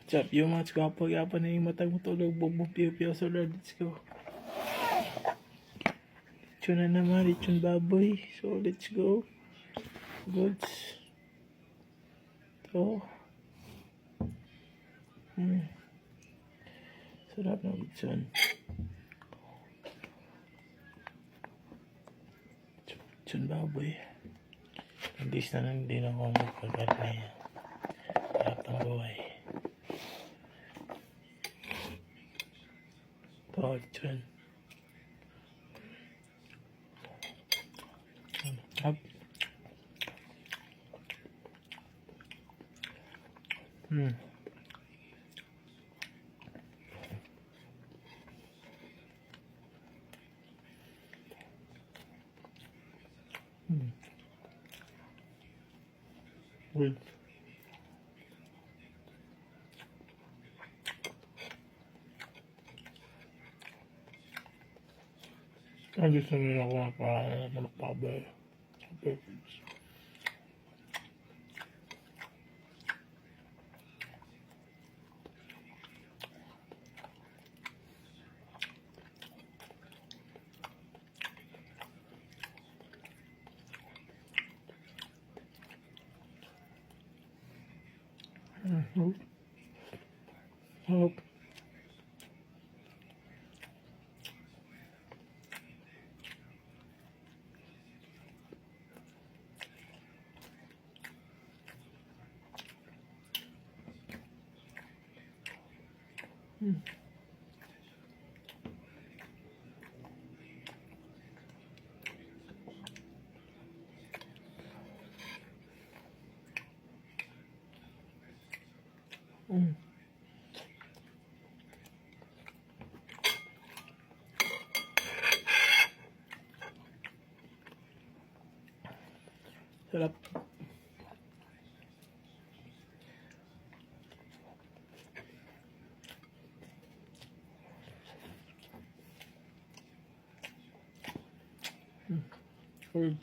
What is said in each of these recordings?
Chop yung mga gwapo-gwapo na yung matang matulog. Bumbupiyo-piyo sa Lord. Let's go. Lechon na naman. Lechon baboy. So, let's go. Goods. Ito. Sarap ng lechon. Lechon baboy. Hindi na ako magkakarne. Sarap ng buhay. Ito, lechon. Sarap. Good. Ang gusto nila ko para magpabay. Perfect. Hope. Sarap. Good.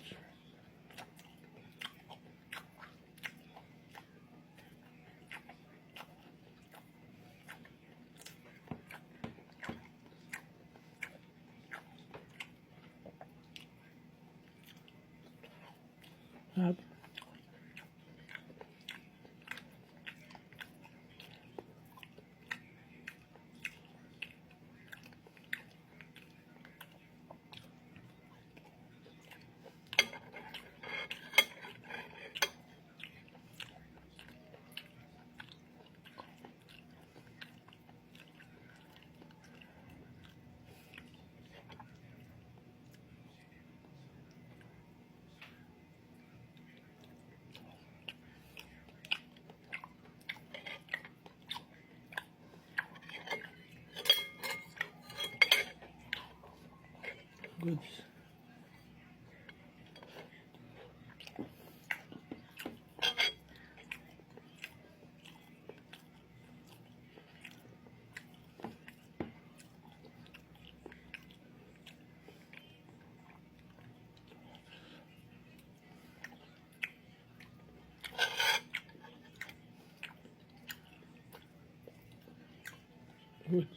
Sarap. Good. Good.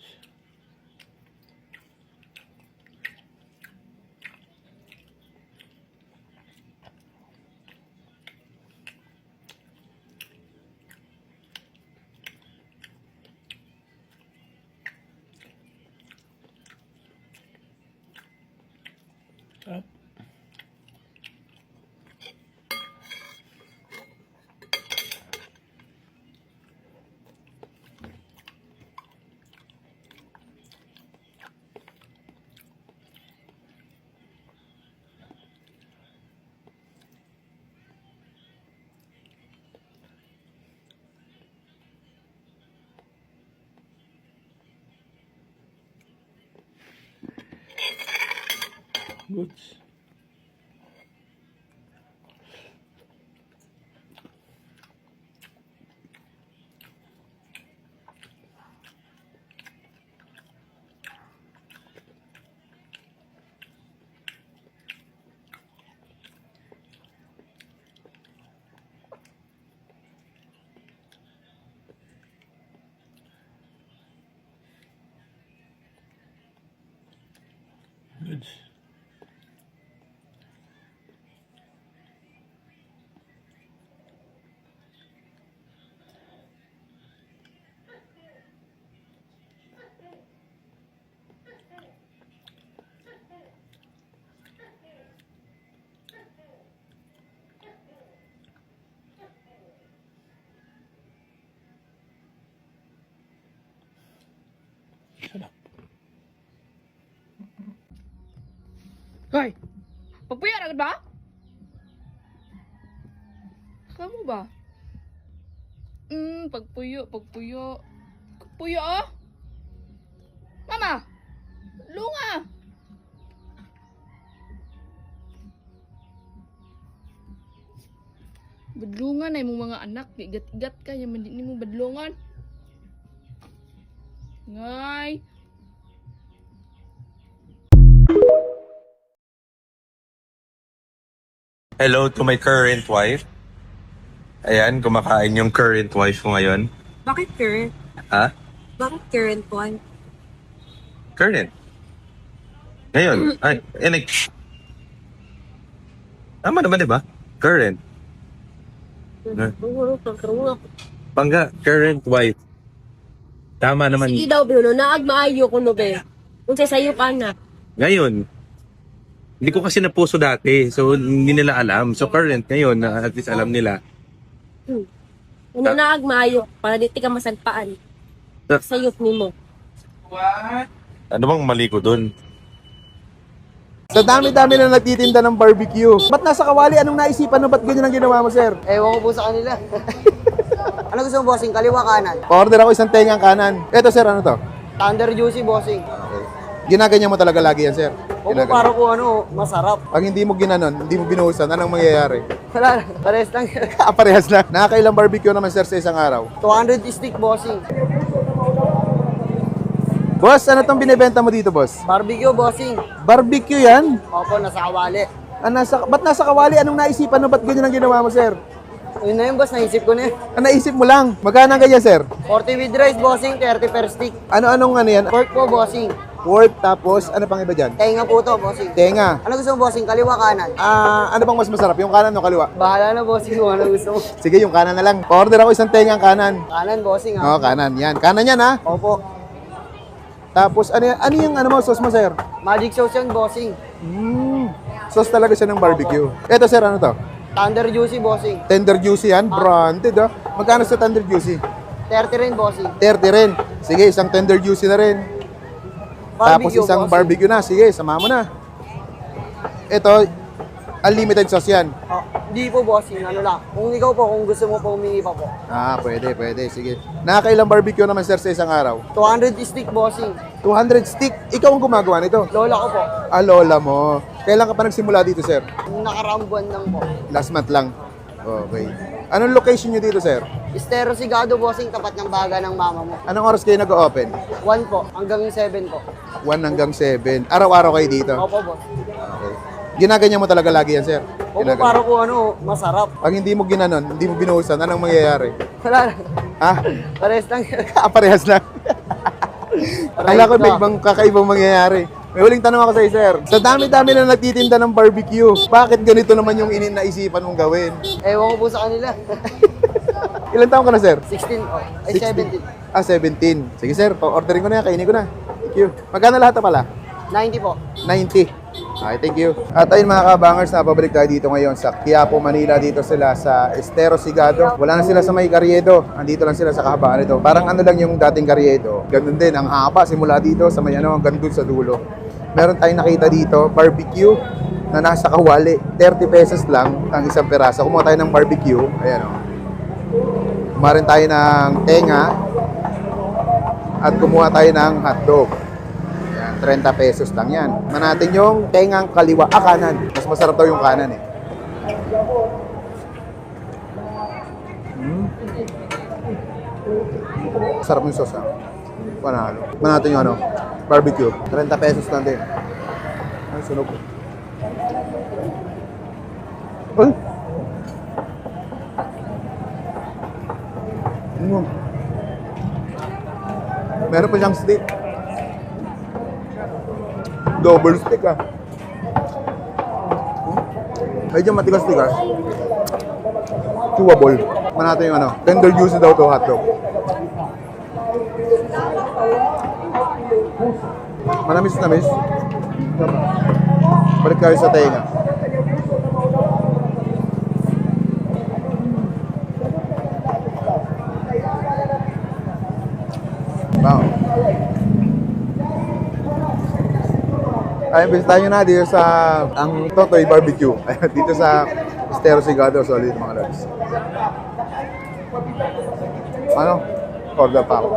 Sarap. Good. goods. Sarap. Hoy! Pagpuyo na ba? Kamu ba? Pagpuyo. Pagpuyo, oh! Mama! Lunga! Badlungan ay mong mga anak. Igat-igat ka. Yaman din mo badlungan. Ngay! Hello to my current wife. Ayan, kumakain yung current wife ko ngayon. Bakit current? Ha? Bakit current one? Current. Ngayon. Ay, tama naman, di ba? Current. Pangga, current wife. Tama naman. Sige daw, Bruno. Naag maayo ko no, be. Kung sa'yo ka na. Ngayon. Hindi ko kasi napuso dati. So, hindi nila alam. So, current ngayon, na at least alam nila. Ano naag maayo, para dito ka masagpaan. Sa'yo mo. Ano bang mali ko dun? Sa dami-dami na nagtitinda ng barbecue. Ba't nasa kawali? Anong naisipan mo? Ba't ganyan ang ginawa mo, sir? Ewan ko po sa kanila. Ano gusto mo, bossing? Kaliwa kanan? Order ako isang tengang kanan. Eto, sir, ano to? Thunder juicy, bossing. Ginaganyan mo talaga lagi yan, sir? O po para po ano, masarap. Pag hindi mo ginanon, hindi mo binuhusan, anong mangyayari? Wala, pares lang. Parehas na. Nakakailang barbecue naman, sir, sa isang araw? 200 stick, bossing. Boss, ano tong binibenta mo dito, boss? Barbecue, bossing. Barbecue yan? Opo, nasa kawali. Ba't nasa kawali? Anong naisipan mo? Ba't ganyan ang ginawa mo, sir? Yun na yun, boss. Naisip ko na yun. Naisip mo lang. Magkano ang ganyan, sir? 40 with rice, bossing. 30 per stick. Ano-anong ano yan? Pork po, bossing. Pork, tapos ano pang iba dyan? Tenga po to, bossing. Tenga. Ano gusto mo, bossing? Kaliwa kanan? Ano bang mas masarap? Yung kanan o kaliwa? Bahala na, bossing, kung ano gusto mo. Sige, yung kanan na lang. Order ako isang tengang kanan. Kanan, bossing, Oo, ha? kanan. Yan. Kanan yan, ha? Opo. Tapos, ano yung ano mo, sauce mo, sir? Magic sauce yan, bossing. Sauce talaga siya ng barbecue. Eto, sir, ano to? Thunder juicy, bossing. Tender Juicy yan. Branded, ha? Magkano sa Tender Juicy? 30 rin, bossing. 30 rin. Sige, isang Tender Juicy na rin. Tapos isang bossing. barbecue na. Sige, sama mo na. Ito, unlimited sauce yan. Oh, di po, bossing. Ano lang. Kung ikaw po, kung gusto mo po humingi pa po. Pwede. Sige. Nakakailang barbecue naman, sir, sa isang araw? 200 stick, bossing. 200 stick. Ikaw ang gumagawa nito? Lola ko po. Lola mo. Kailan ka pa nagsimula dito, sir? Nakaraang buwan lang po. Last month lang. Okay. Anong location nyo dito, sir? Estero Sigado, bossing. Tapat ng baga ng mama mo. Anong oras kayo nag-open? 1 po. Hanggang 7 po. 1 hanggang 7. Araw-araw kayo dito? Opo, boss. Okay. Ginaganyan mo talaga lagi yan, sir? Opo, para po ano, masarap. Pag hindi mo ginanon, hindi mo binuhusan, anong mangyayari? Wala. Ha? Pares lang. Parehas lang. Akala ko may ibang kakaibang mangyayari. May huling tanong ako sa'yo, sir. Sa dami-dami na nagtitinda ng barbecue, bakit ganito naman yung naisipan mong gawin? Ewan ko po sa kanila. Ilan taon ka na, sir? 16 po. Ay, 16. 17. 17. Sige, sir. Pa-ordering ko na yan. Kainin ko na. Thank you. Magkano lahat na pala? 90 po. 90. Okay, thank you. At ayun mga kabangers, napabalik tayo dito ngayon sa Quiapo, Manila. Dito sila sa Estero Sigado. Wala na sila sa may Carriedo. Andito lang sila sa kahabaan nito. Parang ano lang yung dating Carriedo. Ganun din, ang haba simula dito sa may ano, hanggang dun sa dulo. Meron tayong nakita dito, barbecue na nasa kawali. 30 pesos lang ang isang peraso. Kumuha tayo ng barbecue. Ayan o. Kumuha rin tayo ng tenga. At kumuha tayo ng hotdog. 30 pesos lang yan. Natin yung tengang kaliwa, kanan. Mas masarap daw yung kanan eh. Sarap yung sauce ha. Panalo. Natin yung ano, barbecue. 30 pesos lang din. Ay, sunog. Ay! Meron pa siyang steak. Double stick ah. Medyo matigas-tigas. Chewable. Manata yung ano, tender juicy daw to hotdog. Manamis-namis. Balik tayo sa tenga. Wow. Ayun, bisitahin nyo na dito sa ang Totoy Barbecue. Ayun, dito sa Estero Sigado. Solid mga lods. Ano? Order pa ako.